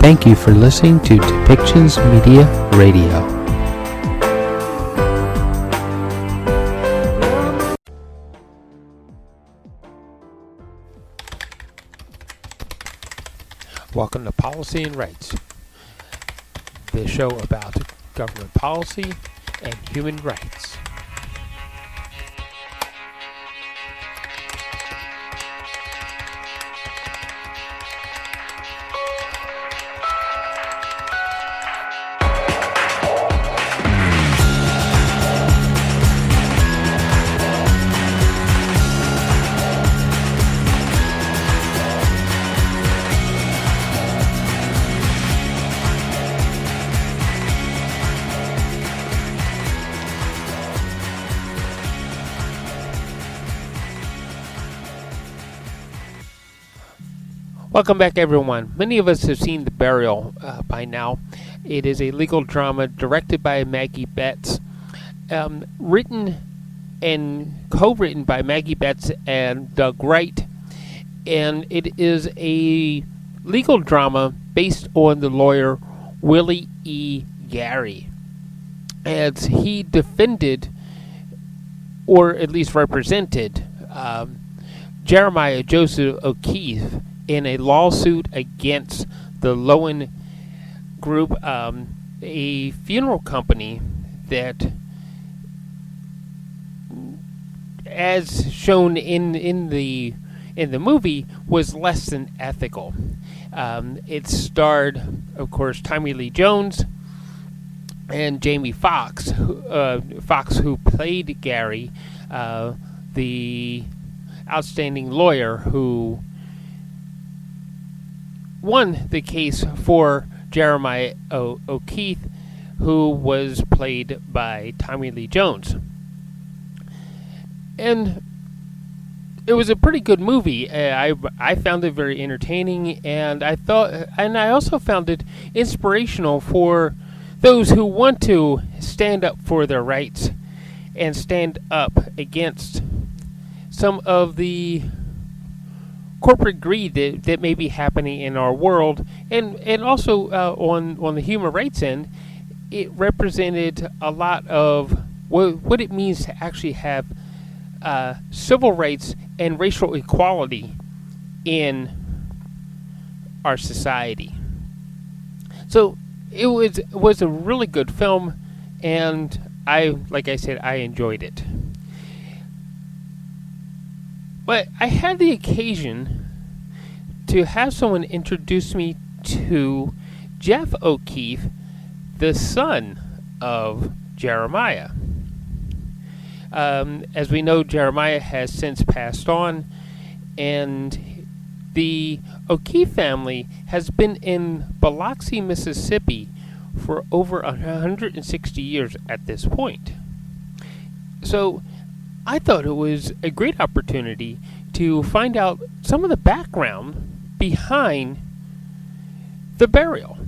Thank you for listening to Depictions Media Radio. Welcome to Policy and Rights, the show about government policy and human rights. Welcome back, everyone. Many of us have seen The Burial by now. It is a legal drama directed by Maggie Betts, written and co-written by Maggie Betts and Doug Wright, and it is a legal drama based on the lawyer Willie E. Gary, as he defended, or at least represented, Jeremiah Joseph O'Keefe in a lawsuit against the Loewen Group, a funeral company that, as shown in the movie, was less than ethical. It starred, of course, Tommy Lee Jones and Jamie Foxx, who played Gary, the outstanding lawyer who won the case for Jeremiah O'Keefe, who was played by Tommy Lee Jones. And it was a pretty good movie. I found it very entertaining, and I also found it inspirational for those who want to stand up for their rights and stand up against some of the corporate greed that may be happening in our world, and also on the human rights end, it represented a lot of what it means to actually have civil rights and racial equality in our society. So it was a really good film, and like I said, I enjoyed it. But I had the occasion to have someone introduce me to Jeff O'Keefe, the son of Jeremiah. As we know, Jeremiah has since passed on, and the O'Keefe family has been in Biloxi, Mississippi for over 160 years at this point. So I thought it was a great opportunity to find out some of the background behind The Burial.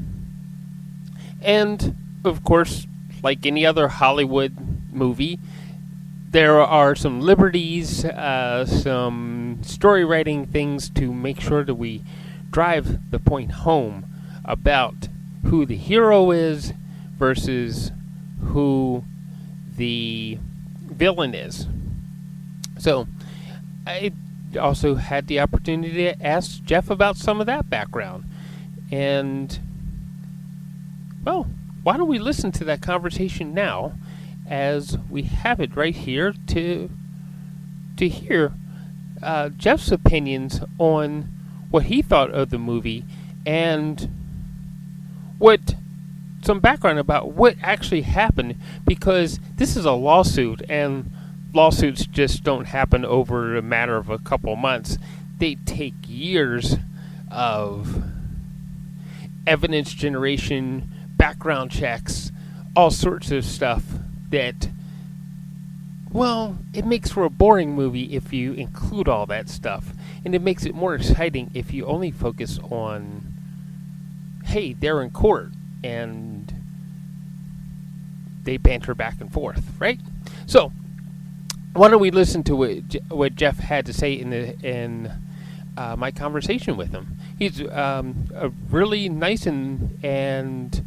And, of course, like any other Hollywood movie, there are some liberties, some story writing things to make sure that we drive the point home about who the hero is versus who the villain is. So I also had the opportunity to ask Jeff about some of that background. And, well, why don't we listen to that conversation now, as we have it right here to hear Jeff's opinions on what he thought of the movie and some background about what actually happened, because this is a lawsuit, and lawsuits just don't happen over a matter of a couple months. They take years of evidence generation, background checks, all sorts of stuff that, well, it makes for a boring movie if you include all that stuff. And it makes it more exciting if you only focus on, hey, they're in court and they banter back and forth, right? So why don't we listen to what Jeff had to say in my conversation with him. He's a really nice and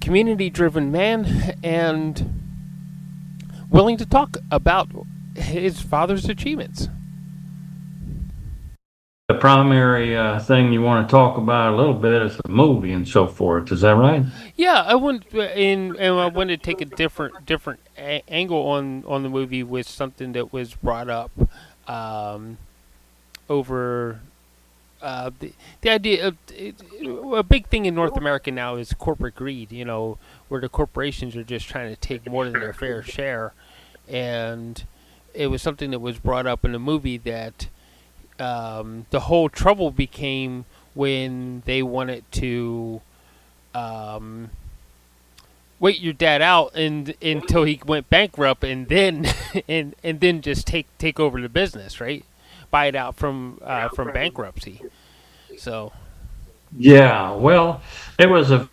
community driven man, and willing to talk about his father's achievements. The primary thing you want to talk about a little bit is the movie and so forth. Is that right? Yeah, I want and I wanted to take a different angle on the movie with something that was brought up um, over the idea of a big thing in North America now is corporate greed. Where the corporations are just trying to take more than their fair share, and it was something that was brought up in the movie that the whole trouble became when they wanted to um, wait your dad out and until he went bankrupt, and then and then just take over the business, right? Buy it out from bankruptcy. So Yeah, well, it was a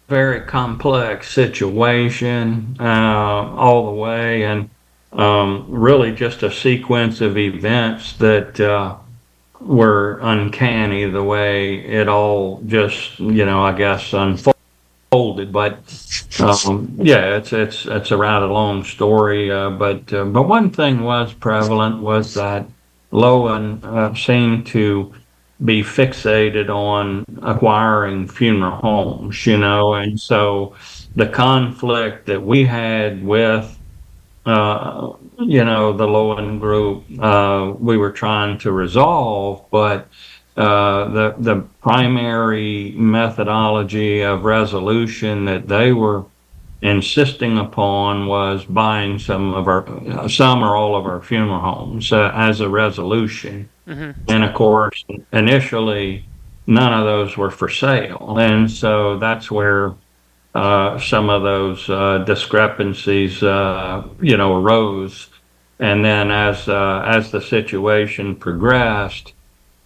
very complex situation all the way, and really just a sequence of events that were uncanny the way it all just, I guess, unfolded. But yeah, it's a rather long story. But one thing was prevalent was that Lowen seemed to be fixated on acquiring funeral homes, and so the conflict that we had with the Loewen Group, we were trying to resolve, but the primary methodology of resolution that they were insisting upon was buying some or all of our funeral homes as a resolution. hmm And of course, initially, none of those were for sale, and so that's where some of those discrepancies, arose. And then as the situation progressed,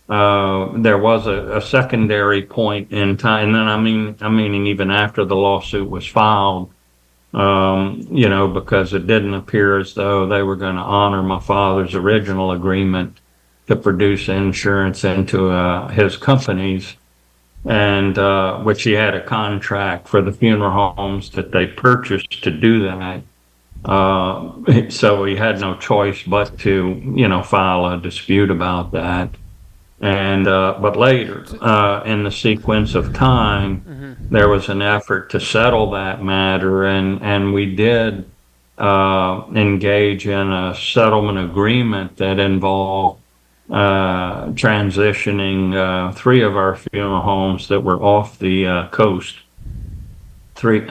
there was a secondary point in time. And then I'm meaning even after the lawsuit was filed, because it didn't appear as though they were going to honor my father's original agreement to produce insurance into his companies, and which he had a contract for the funeral homes that they purchased to do that. So he had no choice but to, file a dispute about that. And but later, in the sequence of time, hmm there was an effort to settle that matter, and we did engage in a settlement agreement that involved transitioning three of our funeral homes that were off the coast, with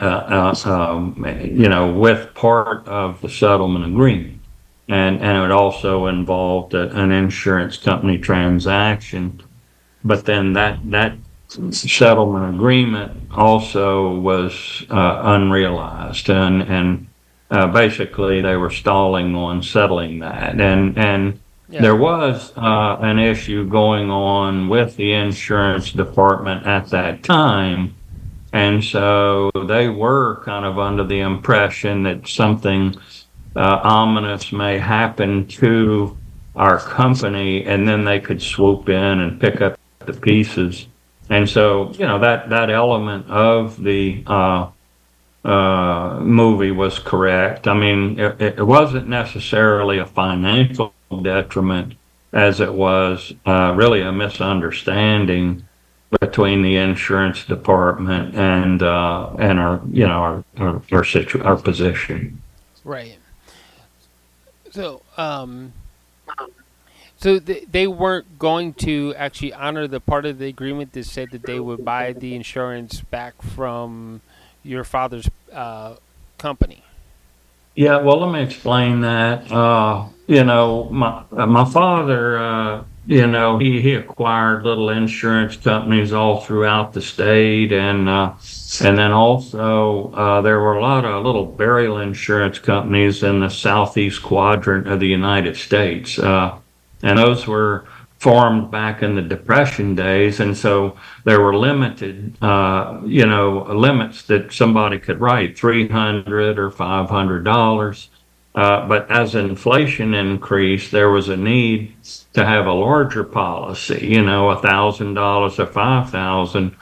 part of the settlement agreement. And it also involved an insurance company transaction. But then that settlement agreement also was unrealized, and basically they were stalling on settling that, and yeah. there was an issue going on with the insurance department at that time, and so they were kind of under the impression that something ominous may happen to our company, and then they could swoop in and pick up the pieces. And so, that element of the movie was correct. I mean, it wasn't necessarily a financial detriment as it was really a misunderstanding between the insurance department and our position. Right. So they weren't going to actually honor the part of the agreement that said that they would buy the insurance back from your father's company. Yeah, well, let me explain that. My father, he acquired little insurance companies all throughout the state, and then also there were a lot of little burial insurance companies in the southeast quadrant of the United States, and those were formed back in the Depression days, and so there were limited, limits that somebody could write, $300 or $500. But as inflation increased, there was a need to have a larger policy, $1,000 or 5,000.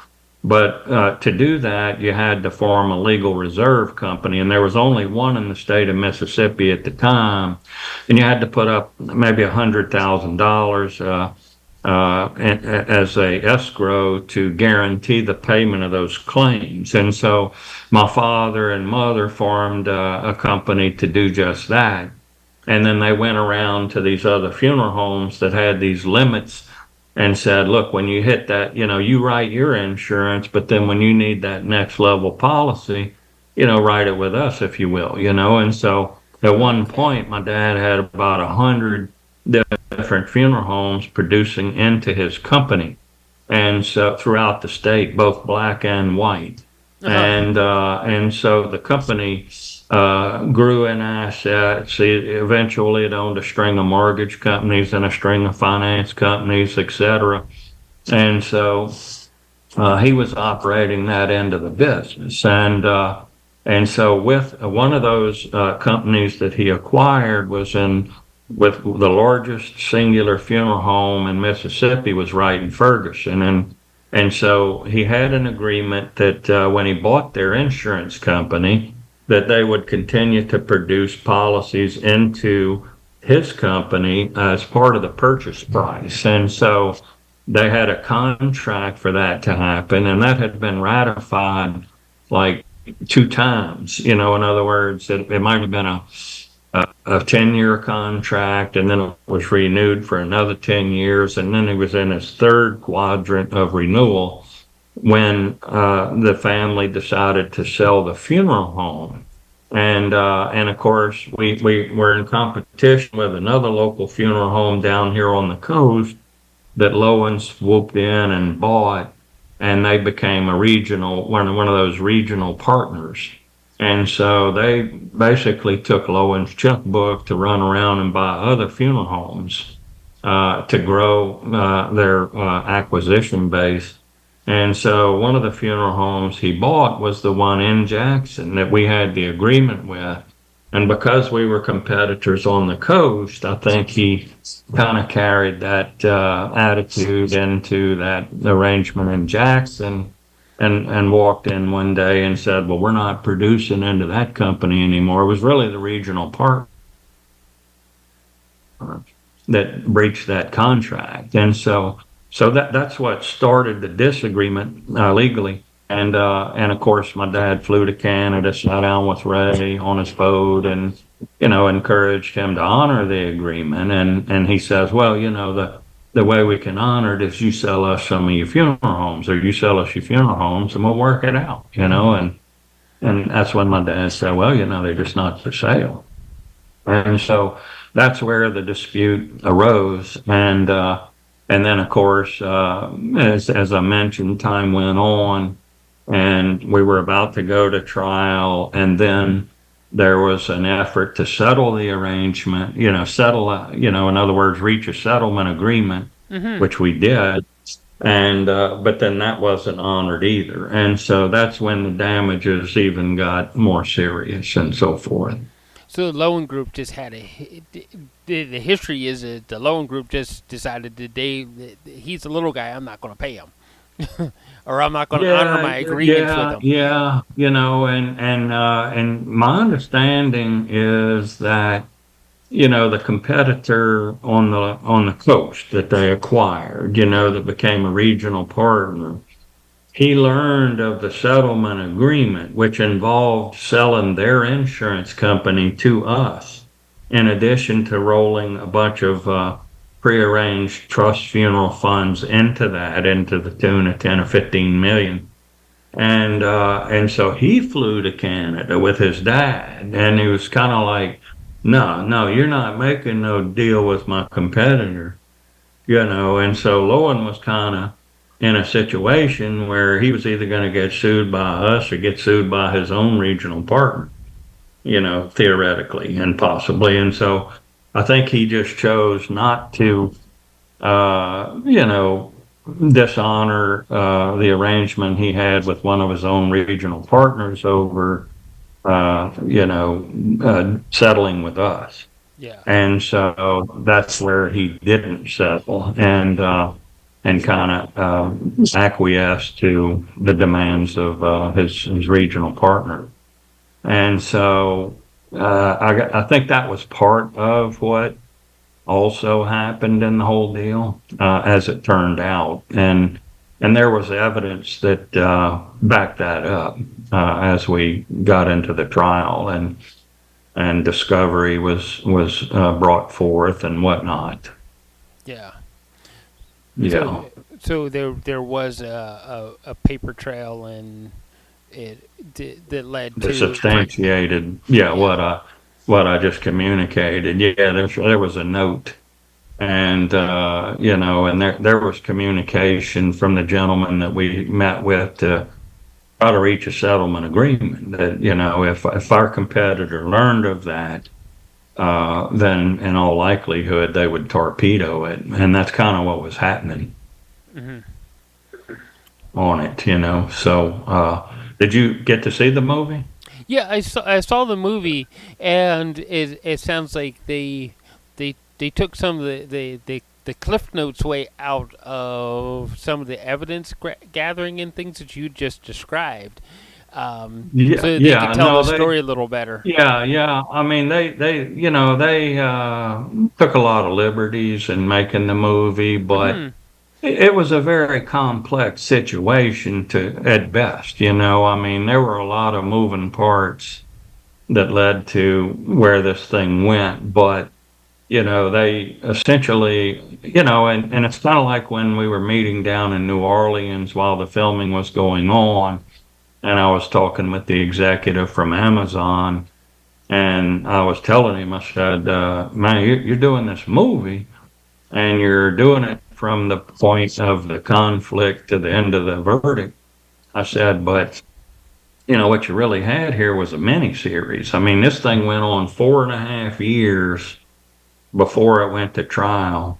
But to do that, you had to form a legal reserve company, and there was only one in the state of Mississippi at the time, and you had to put up maybe $100,000 as a escrow to guarantee the payment of those claims. And so my father and mother formed a company to do just that. And then they went around to these other funeral homes that had these limits and said, look, when you hit that, you write your insurance, but then when you need that next level policy, write it with us, if you will, And so at one Okay. point, my dad had about 100 different funeral homes producing into his company. And so throughout the state, both black and white. Uh-huh. And so the company grew in assets. Eventually, it owned a string of mortgage companies and a string of finance companies, etc. And so he was operating that end of the business. And so with one of those companies that he acquired was in with the largest singular funeral home in Mississippi was right in Ferguson. And so he had an agreement that when he bought their insurance company, that they would continue to produce policies into his company as part of the purchase price. And so they had a contract for that to happen, and that had been ratified like two times. In other words, it might have been a 10-year contract, and then it was renewed for another 10 years, and then he was in his third quadrant of renewal when the family decided to sell the funeral home. And of course, we were in competition with another local funeral home down here on the coast that Loewen swooped in and bought, and they became a regional one of those regional partners. And so they basically took Loewen's checkbook to run around and buy other funeral homes to grow their acquisition base. And so one of the funeral homes he bought was the one in Jackson that we had the agreement with. And because we were competitors on the coast, I think he kind of carried that attitude into that arrangement in Jackson and walked in one day and said, well, we're not producing into that company anymore. It was really the regional partner that breached that contract. And so that's what started the disagreement legally. And of course, my dad flew to Canada, sat down with Ray on his boat, and encouraged him to honor the agreement. And he says, well, the way we can honor it is you sell us some of your funeral homes, or you sell us your funeral homes, and we'll work it out. And that's when my dad said, well, they're just not for sale. And so that's where the dispute arose. And then, of course, as I mentioned, time went on, and we were about to go to trial, and then there was an effort to settle the arrangement, in other words, reach a settlement agreement, Mm-hmm. which we did. And but then that wasn't honored either. And so that's when the damages even got more serious and so forth. So the Loewen Group just had the history is that the Loewen Group just decided that he's a little guy. I'm not going to pay him, or I'm not going to honor Yeah, my agreements with yeah, him. yeah. And my understanding is that the competitor on the coast that they acquired, that became a regional partner, he learned of the settlement agreement, which involved selling their insurance company to us, in addition to rolling a bunch of prearranged trust funeral funds into the tune of 10 or 15 million. And so he flew to Canada with his dad, and he was kind of like, no, no, you're not making no deal with my competitor, And so Lowen was kind of in a situation where he was either going to get sued by us or get sued by his own regional partner, theoretically and possibly. And so I think he just chose not to, uh, you know, dishonor the arrangement he had with one of his own regional partners over settling with us. Yeah. And so that's where he didn't settle and kind of acquiesced to the demands of his regional partner. And so I think that was part of what also happened in the whole deal, as it turned out, and there was evidence that backed that up as we got into the trial, and discovery was brought forth and whatnot. Yeah. So Yeah, so there was a paper trail, and that led that to substantiated, yeah. what I just communicated. Yeah, there was a note, and and there was communication from the gentleman that we met with to try to reach a settlement agreement. That if our competitor learned of that, then in all likelihood they would torpedo it, and that's kind of what was happening Hmm. on it. So, did you get to see the movie? Yeah, I saw the movie, and it sounds like they took some of the cliff notes way out of some of the evidence gathering and things that you just described, Yeah, so that they could yeah, tell no, the story a little better. yeah. I mean, they took a lot of liberties in making the movie, but Hmm. it was a very complex situation to at best. I mean, there were a lot of moving parts that led to where this thing went, but they essentially, and it's kind of like when we were meeting down in New Orleans while the filming was going on, and I was talking with the executive from Amazon, and I was telling him, I said, man, you're doing this movie, and you're doing it from the point of the conflict to the end of the verdict. I said, but what you really had here was a mini series. I mean, this thing went on 4.5 years before it went to trial.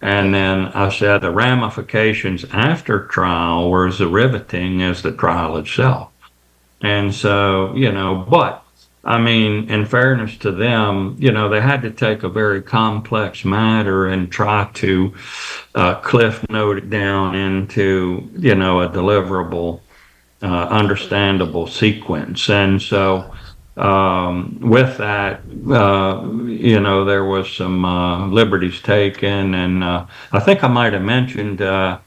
And Yeah. then I said the ramifications after trial were as riveting as the trial itself. And so, but I mean, in fairness to them, they had to take a very complex matter and try to cliff note it down into, a deliverable, understandable sequence. And Yeah. so, with that, there was some liberties taken, and I think I might have mentioned to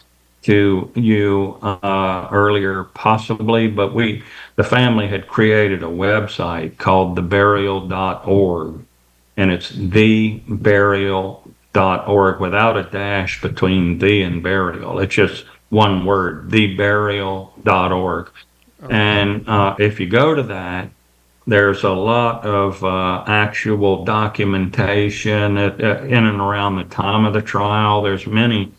you earlier, possibly, but the family had created a website called theburial.org, and it's theburial.org without a dash between the and burial. It's just one word, theburial.org. Okay. And if you go to that, there's a lot of actual documentation in and around the time of the trial. There's many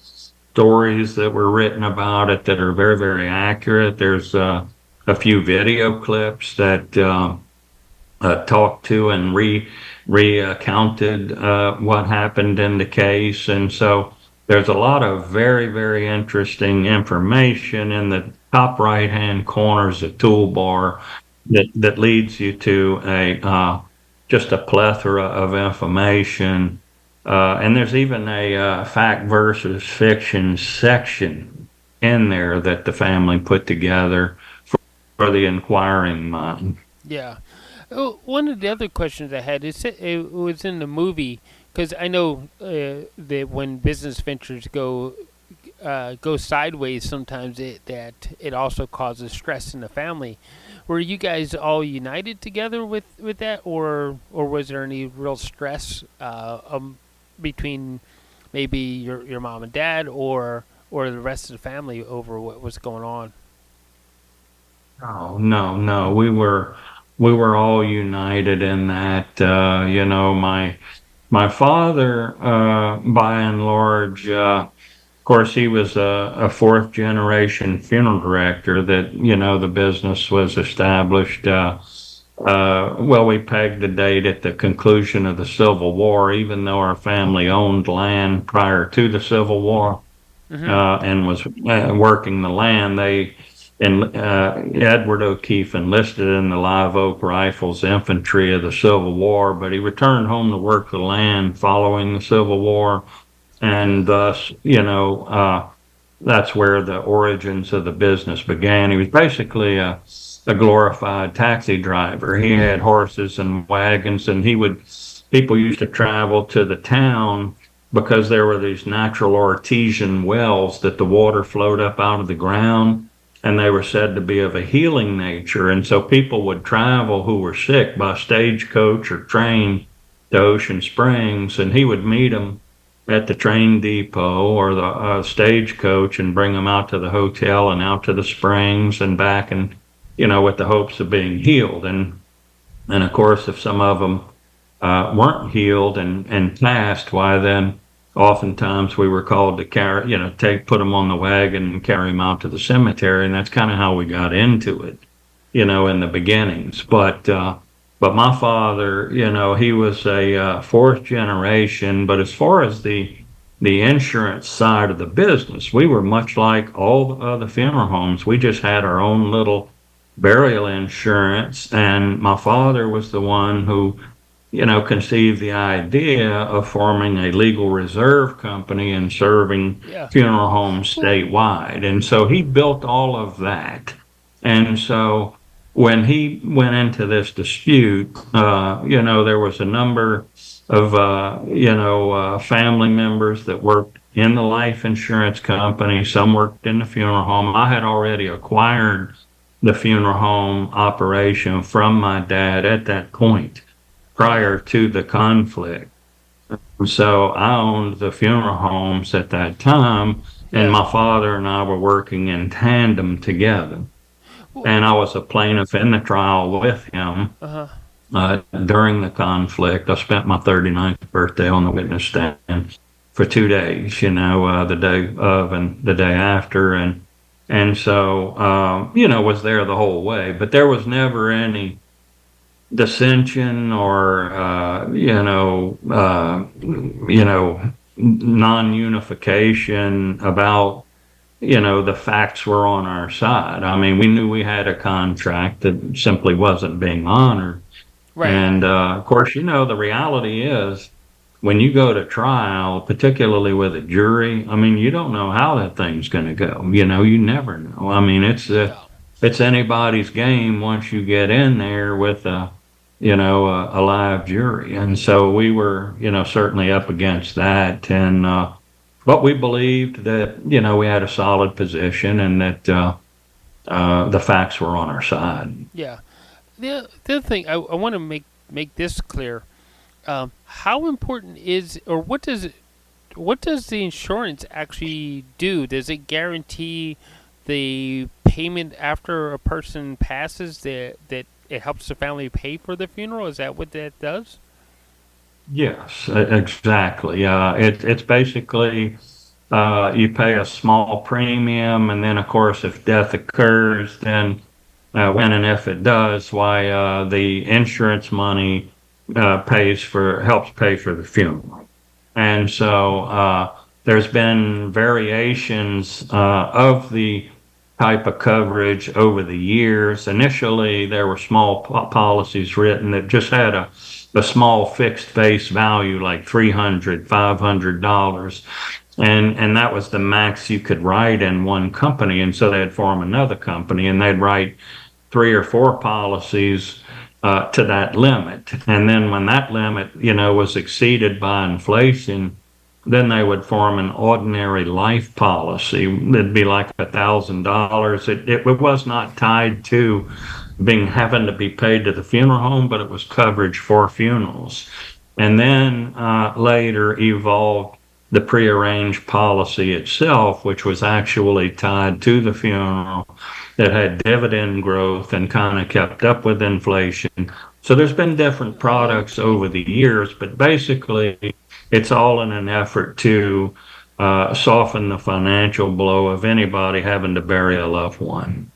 stories that were written about it that are very, very accurate. There's a few video clips that talked to and recounted what happened in the case, and so there's a lot of very, very interesting information in the top right hand corners of the toolbar that leads you to a just a plethora of information. And there's even a fact versus fiction section in there that the family put together for the inquiring mind. Yeah. Oh, one of the other questions I had is it was in the movie, because I know that when business ventures go sideways, sometimes it also causes stress in the family. Were you guys all united together with that, or was there any real stress between maybe your mom and dad, or the rest of the family over what was going on? Oh, no, no. We were all united in that. My father, by and large, of course, he was a fourth generation funeral director that, the business was established. Well, we pegged the date at the conclusion of the Civil War, even though our family owned land prior to the Civil War Mm-hmm. and was working the land. and Edward O'Keefe enlisted in the Live Oak Rifles infantry of the Civil War, but he returned home to work the land following the Civil War, Okay. and thus, that's where the origins of the business began. He was basically a glorified taxi driver. He had horses and wagons, and people used to travel to the town because there were these natural artesian wells that the water flowed up out of the ground, and they were said to be of a healing nature. And so people would travel who were sick by stagecoach or train to Ocean Springs, and he would meet them at the train depot or the stagecoach and bring them out to the hotel and out to the springs and back, and with the hopes of being healed. And of course, if some of them weren't healed and passed, why then oftentimes we were called to carry, put them on the wagon and carry them out to the cemetery, and that's kind of how we got into it, in the beginnings. But my father, he was a fourth generation. But as far as the insurance side of the business, we were much like all the other funeral homes. We just had our own little burial insurance, and my father was the one who conceived the idea of forming a legal reserve company and serving Yeah. funeral homes Well, statewide. And so he built all of that. And so when he went into this dispute, there was a number of, family members that worked in the life insurance company. Some worked in the funeral home. I had already acquired the funeral home operation from my dad at that point okay. prior to the conflict. So I owned the funeral homes at that time, and Yeah. my father and I were working in tandem together. Well, And I was a plaintiff in the trial with him uh-huh. during the conflict. I spent my 39th birthday on the witness stand for 2 days, the day of and the day after. And so, was there the whole way. But there was never any dissension or non-unification about the facts were on our side. I mean, we knew we had a contract that simply wasn't being honored. Right. And of course, the reality is when you go to trial, particularly with a jury, I mean, you don't know how that thing's going to go. You never know. I mean, Yeah. it's anybody's game once you get in there with a live jury. And so we were, certainly up against that. And but we believed that we had a solid position and that the facts were on our side. Yeah. The other thing I want to make this clear. How important is, or what does the insurance actually do? Does it guarantee the payment after a person passes, that it helps the family pay for the funeral? Is that what that does? Yes, exactly. It's basically you pay a small premium, and then of course, if death occurs, then when and if it does, why the insurance money helps pay for the funeral. And so there's been variations of the type of coverage over the years. Initially, there were small policies written that just had a small fixed base value like $300, $500. And that was the max you could write in one company. And so they'd form another company and they'd write three or four policies to that limit. And then when that limit, was exceeded by inflation, then they would form an ordinary life policy. It'd be like $1,000. It was not tied to having to be paid to the funeral home, but it was coverage for funerals. And then later evolved the prearranged policy itself, which was actually tied to the funeral, that had dividend growth and kind of kept up with inflation. So there's been different products Okay. over the years, but basically it's all in an effort to soften the financial blow of anybody having to bury a loved one.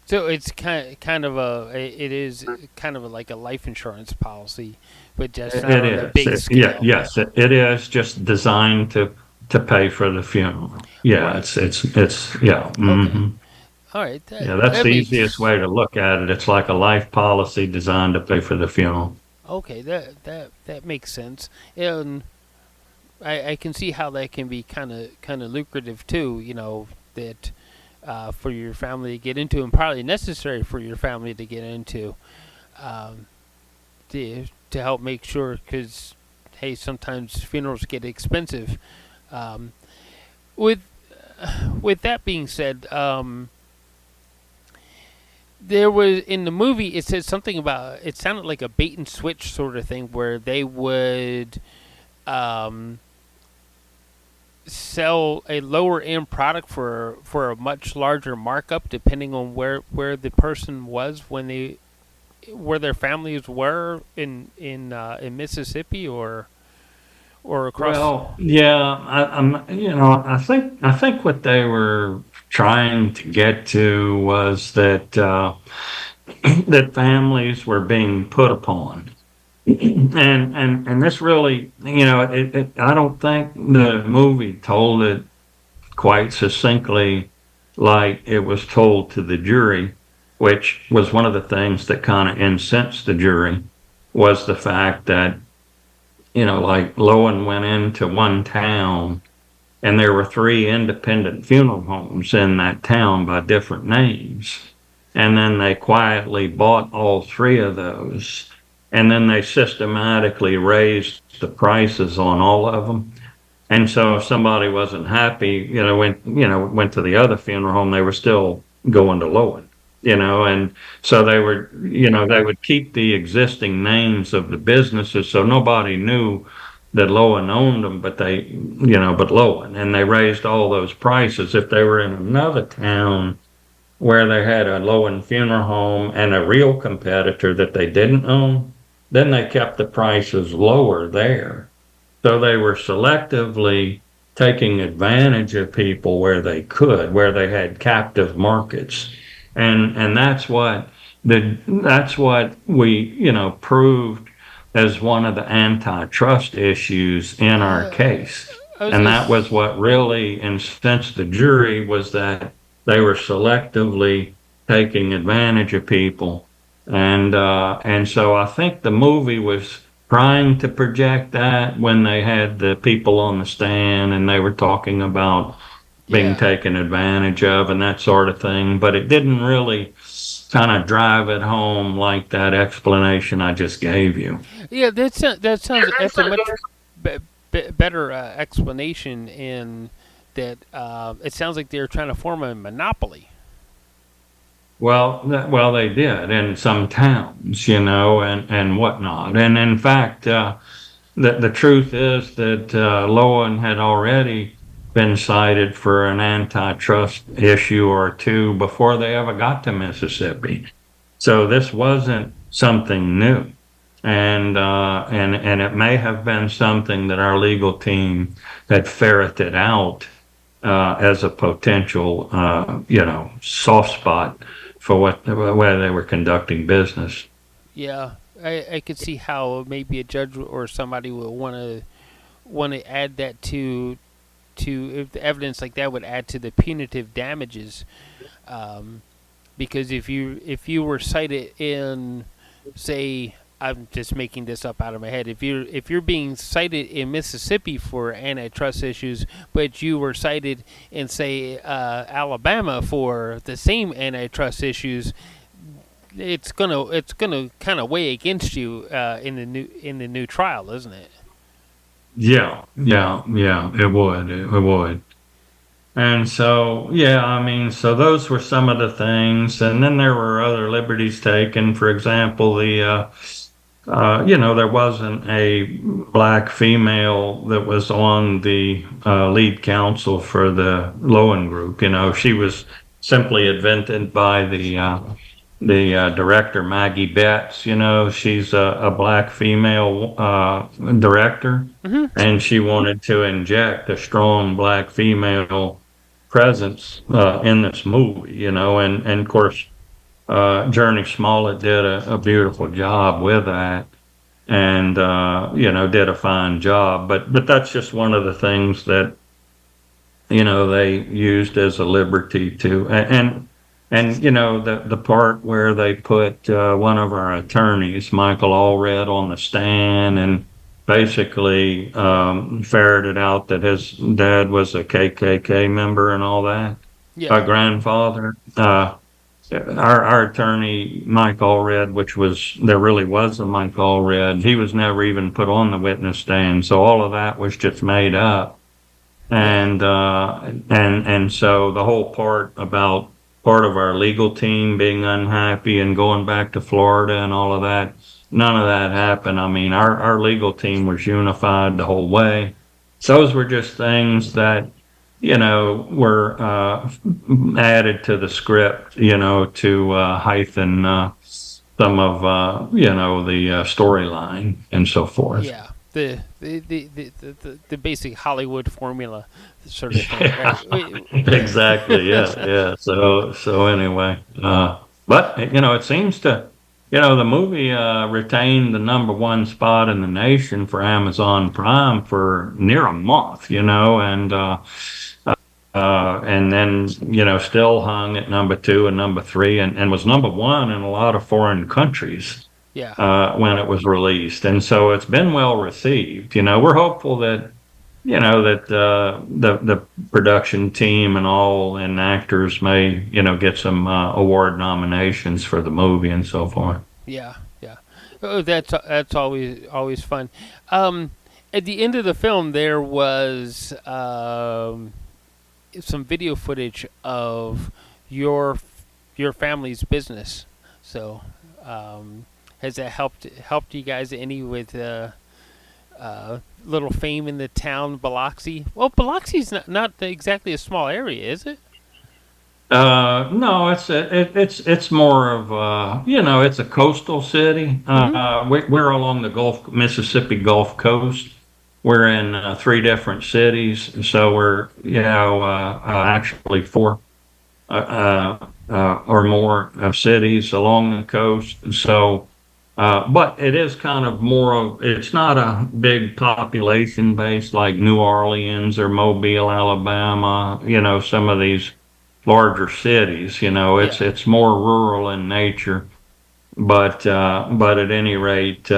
So it's it is kind of like a life insurance policy, but just not It on a is. big Yeah, scale. yes, it is just designed to pay for the funeral. Yeah, Right. it's yeah. Okay. Hmm. All right, Yeah, that's that the easiest makes way to look at it. It's like a life policy designed to pay for the funeral. okay. That makes sense, and I can see how that can be kind of lucrative too. You know that for your family to get into, and probably necessary for your family to get into, um, to help make sure because hey, sometimes funerals get expensive. Um, with with that being said, there was in the movie it said something about it sounded like a bait and switch sort of thing where they would um, sell a lower end product for a much larger markup depending on where the person was when they where their families were in Mississippi or across. Well, yeah, I think what they were trying to get to was that that families were being put upon. And this really, I don't think the movie told it quite succinctly like it was told to the jury, which was one of the things that kind of incensed the jury, was the fact that, like Loewen went into one town and there were three independent funeral homes in that town by different names. And then they quietly bought all three of those. And then they systematically raised the prices on all of them. And so if somebody wasn't happy, went to the other funeral home, they were still going to Lowen, and so they would keep the existing names of the businesses so nobody knew that Lowen owned them, but Lowen, and they raised all those prices. If they were in another town where they had a Lowen funeral home and a real competitor that they didn't own, then they kept the prices lower there. So they were selectively taking advantage of people where they could, where they had captive markets. And that's what we, proved as one of the antitrust issues in our Uh, case. I was And gonna. that was what really incensed the jury, was that they were selectively taking advantage of people. And so I think the movie was trying to project that when they had the people on the stand and they were talking about being Yeah, taken advantage of and that sort of thing, but it didn't really kind of drive it home like that explanation I just gave you. yeah. That's a much better explanation in that. It sounds like they're trying to form a monopoly. Well, they did in some towns, and whatnot. And in fact, the truth is that Lowen had already been cited for an antitrust issue or two before they ever got to Mississippi. So this wasn't something new. And it may have been something that our legal team had ferreted out as a potential, soft spot for where they were conducting business. Yeah, I could see how maybe a judge or somebody would want to add that to if the evidence like that would add to the punitive damages, um, because if you were cited in say I'm just making this up out of my head. If you're being cited in Mississippi for antitrust issues, but you were cited in say Alabama for the same antitrust issues, it's gonna kind of weigh against you in the new trial, isn't it? Yeah, yeah, yeah, it would. And so, yeah, I mean, so those were some of the things. And then there were other liberties taken. For example, there wasn't a black female that was on the lead counsel for the Lowen Group. She was simply invented by the director, Maggie Betts. She's a black female director, Hmm. and she wanted to inject a strong black female presence in this movie. And of course, Journey Smollett did a beautiful job with that, and did a fine job. But that's just one of the things that they used as a liberty to. And and the part where they put one of our attorneys, Michael Allred, on the stand and basically ferreted out that his dad was a KKK member and all that. Yeah. Our grandfather, our attorney, Mike Allred, which was there really was a Mike Allred. He was never even put on the witness stand, so all of that was just made up. Yeah. And so the whole part about part of our legal team being unhappy and going back to Florida and all of that, none of that happened. I mean, our legal team was unified the whole way. Those were just things that, were added to the script, to heighten some of, the storyline and so forth. Yeah. The basic Hollywood formula sort of thing, Yeah, right? exactly. Yeah, yeah. So anyway, but it seems to, the movie retained the number one spot in the nation for Amazon Prime for near a month. And then still hung at number two and number three, and was number one in a lot of foreign countries Yeah. when it was released, and so it's been well received. We're hopeful that the production team and all and actors may get some award nominations for the movie and so forth. Yeah. Yeah. Oh, that's always fun. At the end of the film, there was some video footage of your your family's business. So, has that helped you guys any with little fame in the town Biloxi? Well, Biloxi's not exactly a small area, is it? No, it's more of it's a coastal city. Mm-hmm. We're along the Mississippi Gulf Coast. We're in three different cities, so we're actually four or more cities along the coast. So, but it is kind of more of it's not a big population base like New Orleans or Mobile, Alabama. Some of these larger cities. It's Yeah. it's more rural in nature, but at any rate,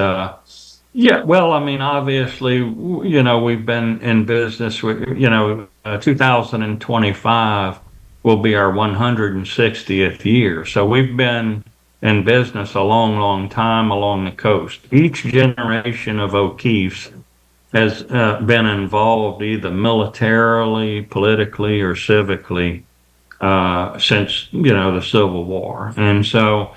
yeah. Well, I mean, obviously, we've been in business. 2025 will be our 160th year, so we've been in business a long, long time along the coast. Each generation of O'Keefe's has been involved either militarily, politically, or civically since the Civil War, and so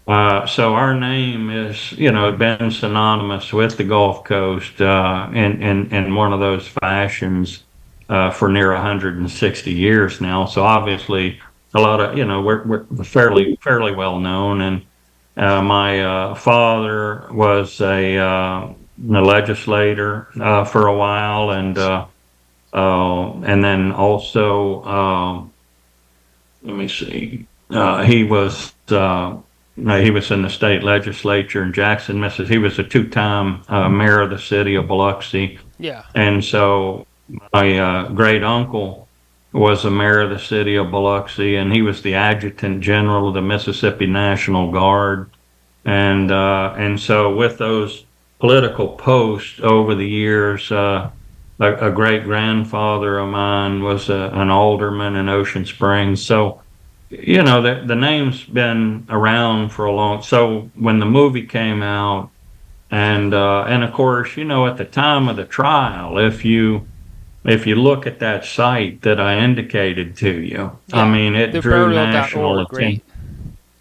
our name is been synonymous with the Gulf Coast in one of those fashions for near 160 years now. So obviously a lot of we're fairly well known, and my father was a legislator for a while, and then also. Let me see. He was in the state legislature in Jackson, Mississippi. He was a two-time mayor of the city of Biloxi, Yeah. and so my great uncle was the mayor of the city of Biloxi, and he was the adjutant general of the Mississippi National Guard, and so with those political posts over the years. A great grandfather of mine was an alderman in Ocean Springs. So, the name's been around for a long. So when the movie came out, and of course, at the time of the trial, if you look at that site that I indicated to you, I Yeah. mean, it The drew national burial.org, attention. right?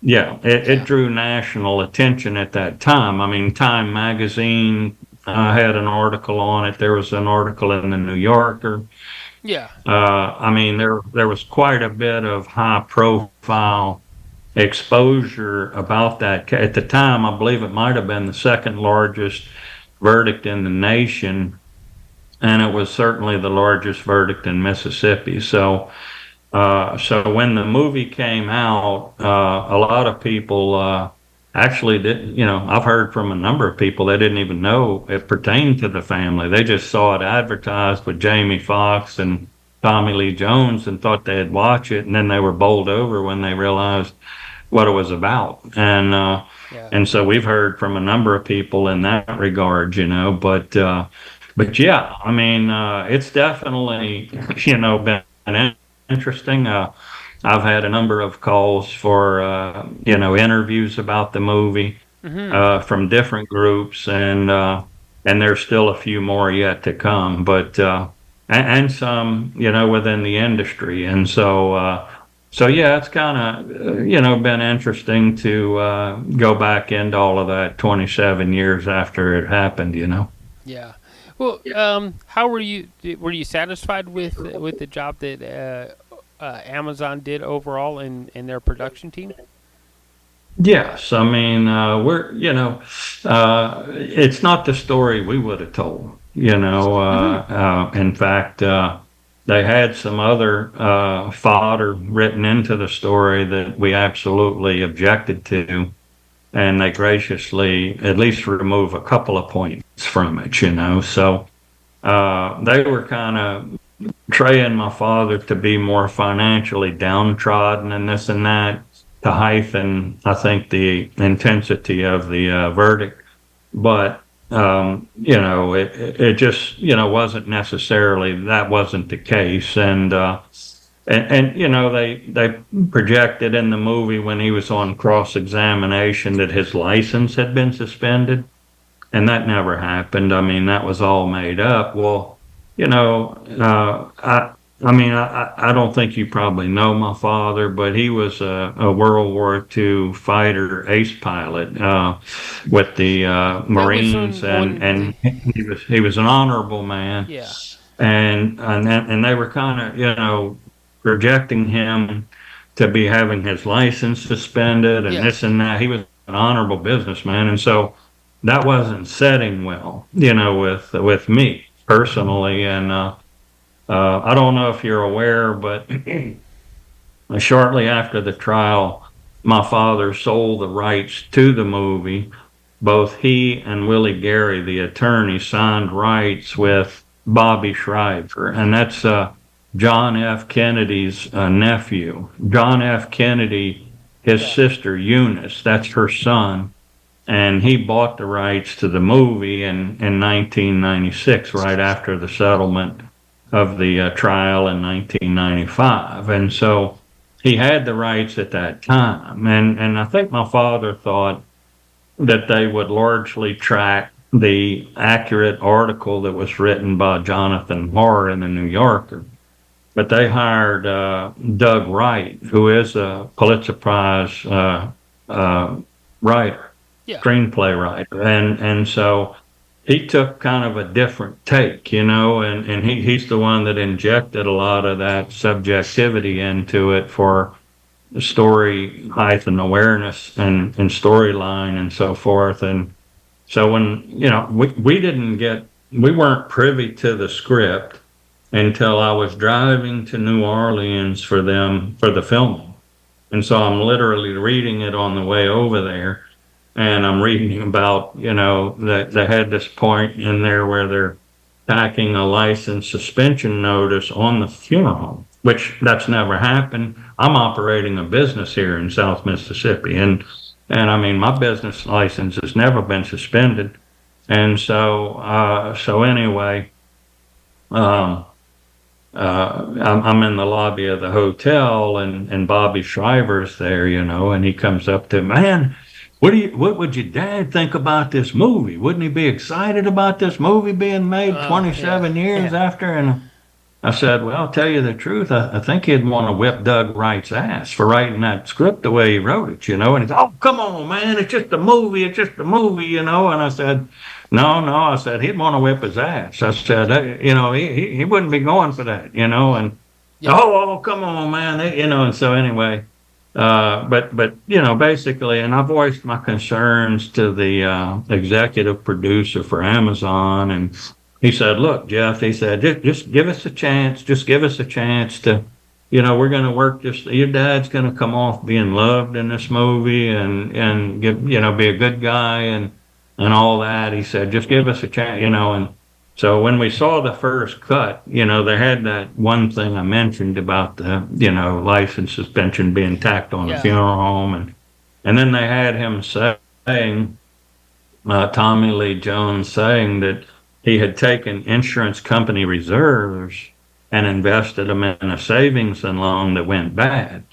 Yeah, it Yeah. drew national attention at that time. I mean, Time magazine had an article on it. There was an article in the New Yorker. Yeah. I mean, there was quite a bit of high profile exposure about that. At the time, I believe it might have been the second largest verdict in the nation, and it was certainly the largest verdict in Mississippi. So when the movie came out, a lot of people actually didn't. I've heard from a number of people they didn't even know it pertained to the family. They just saw it advertised with Jamie Foxx and Tommy Lee Jones and thought they'd watch it, and then they were bowled over when they realized what it was about. Yeah. And so we've heard from a number of people in that regard, but yeah, I mean, it's definitely, been interesting. I've had a number of calls for, interviews about the movie, Hmm. from different groups, and there's still a few more yet to come, and some, within the industry. So yeah, it's kind of, been interesting to, go back into all of that 27 years after it happened. Yeah. Well, how were you? Were you satisfied with the job that Amazon did overall in their production team? Yes, I mean, it's not the story we would have told. Hmm. In fact, they had some other fodder written into the story that we absolutely objected to, and they graciously at least remove a couple of points from it. So they were kind of traying my father to be more financially downtrodden and this and that to heighten, I think, the intensity of the verdict. But it just wasn't necessarily that wasn't the case, and they projected in the movie when he was on cross examination that his license had been suspended, and that never happened. I mean, that was all made up. Well, I mean, I don't think you probably know my father, but he was a World War II fighter ace pilot with the That was Marines, on the. and he was an honorable man, Yeah. and they were kind of projecting him to be having his license suspended and Yeah. this and that. He was an honorable businessman, and so that wasn't setting well, with me personally. And I don't know if you're aware, but shortly after the trial, my father sold the rights to the movie. Both he and Willie Gary, the attorney, signed rights with Bobby Shriver, and that's John F. Kennedy's nephew. John F. Kennedy, his Yeah. sister Eunice, that's her son, and he bought the rights to the movie in 1996, right after the settlement of the trial in 1995. And so he had the rights at that time. And I think my father thought that they would largely track the accurate article that was written by Jonathan Harr in the New Yorker. But they hired Doug Wright, who is a Pulitzer Prize writer, Yeah. screenplay writer. And so he took kind of a different take, and he's the one that injected a lot of that subjectivity into it for the story height and awareness and storyline and so forth. And so when, we weren't privy to the script until I was driving to New Orleans for them for the filming. And so I'm literally reading it on the way over there, and I'm reading about, that they had this point in there where they're tacking a license suspension notice on the funeral home, which that's never happened. I'm operating a business here in South Mississippi, and I mean, my business license has never been suspended. And so anyway, um, I'm in the lobby of the hotel, and Bobby Shriver's there, and he comes up to me, man, what would your dad think about this movie? Wouldn't he be excited about this movie being made Yeah. 27 years Yeah. after? And I said, well, I'll tell you the truth. I think he'd want to whip Doug Wright's ass for writing that script the way he wrote it. And he's, oh, come on, man. It's just a movie. It's just a movie. And I said, no, no. I said, he'd want to whip his ass. I said, he wouldn't be going for that. And, Yeah. oh, come on, man. And so anyway, but basically, and I voiced my concerns to the executive producer for Amazon, and he said, "Look, Jeff," he said, just give us a chance. Just give us a chance to, we're going to work this. Your dad's going to come off being loved in this movie, and be a good guy and all that." He said, "Just give us a chance," and So when we saw the first cut, they had that one thing I mentioned about the, license suspension being tacked on a Yeah. funeral home. And then they had him saying, Tommy Lee Jones saying that he had taken insurance company reserves and invested them in a savings and loan that went bad.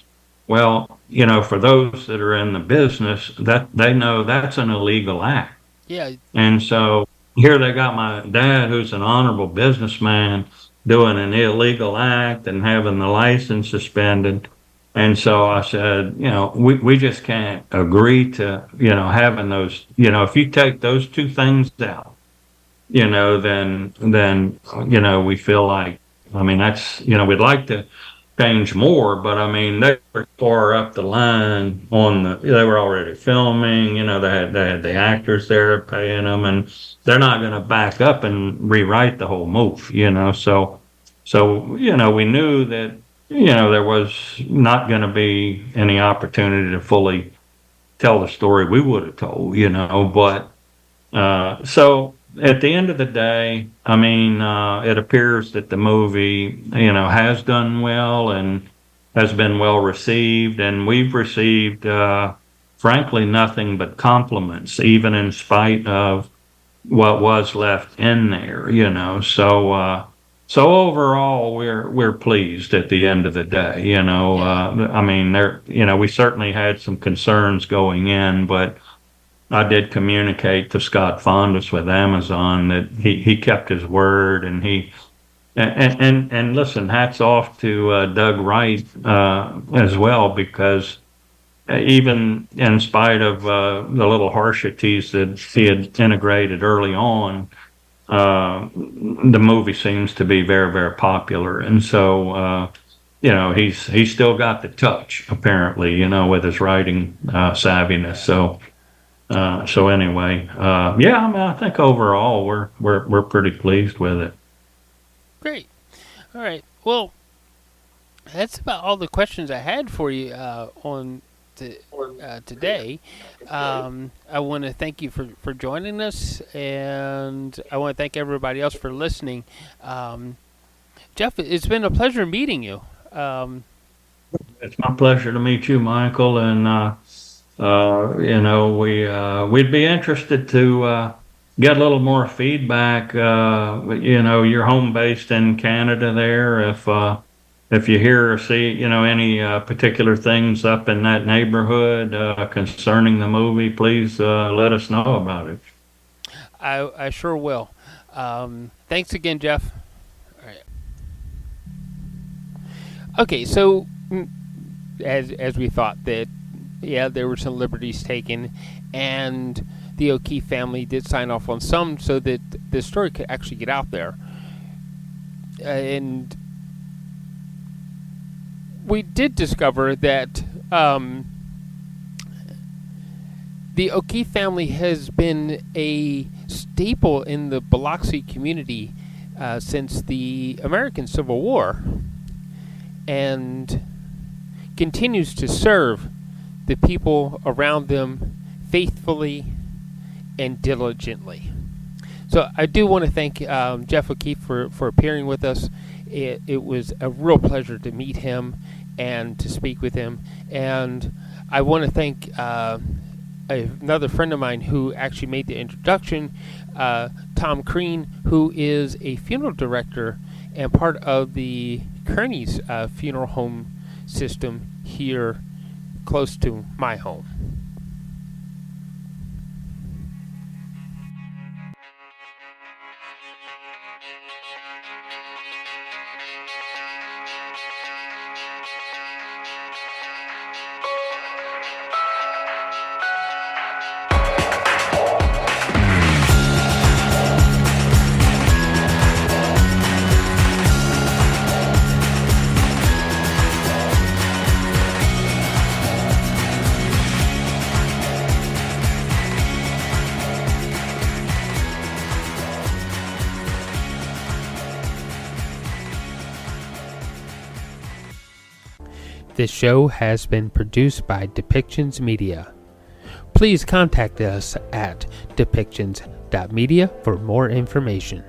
Well, for those that are in the business, that they know that's an illegal act. Yeah. And so here they got my dad, who's an honorable businessman, doing an illegal act and having the license suspended. And so I said, we just can't agree to, having those, if you take those two things out, then, we feel like, I mean, that's, we'd like to change more, but I mean, they were far up the line they were already filming, they had the actors there paying them, and they're not going to back up and rewrite the whole move, so, we knew that, there was not going to be any opportunity to fully tell the story we would have told, but so at the end of the day, I mean, it appears that the movie, has done well and has been well received, and we've received, frankly, nothing but compliments, even in spite of what was left in there, So overall, we're pleased at the end of the day, I mean, we certainly had some concerns going in, but I did communicate to Scott Fondas with Amazon that he kept his word, and and listen, hats off to Doug Wright as well, because even in spite of the little harshities that he had integrated early on, the movie seems to be very, very popular, and so he's still got the touch apparently, with his writing savviness. So anyway, yeah, I mean, I think overall we're pretty pleased with it. Great. All right. Well, that's about all the questions I had for you on today. I want to thank you for joining us, and I want to thank everybody else for listening. Jeff, it's been a pleasure meeting you. It's my pleasure to meet you, Michael, and we'd be interested to get a little more feedback. You're home based in Canada there. If you hear or see, any particular things up in that neighborhood concerning the movie, please let us know about it. I sure will. Thanks again, Jeff. All right. Okay, so as we thought that, yeah, there were some liberties taken, and the O'Keefe family did sign off on some so that the story could actually get out there. And we did discover that the O'Keefe family has been a staple in the Biloxi community since the American Civil War, and continues to serve the people around them faithfully and diligently. So I do want to thank Jeff O'Keefe for appearing with us. It was a real pleasure to meet him and to speak with him. And I want to thank another friend of mine who actually made the introduction, Tom Crean, who is a funeral director and part of the Kearney's funeral home system here close to my home. This show has been produced by Depictions Media. Please contact us at depictions.media for more information.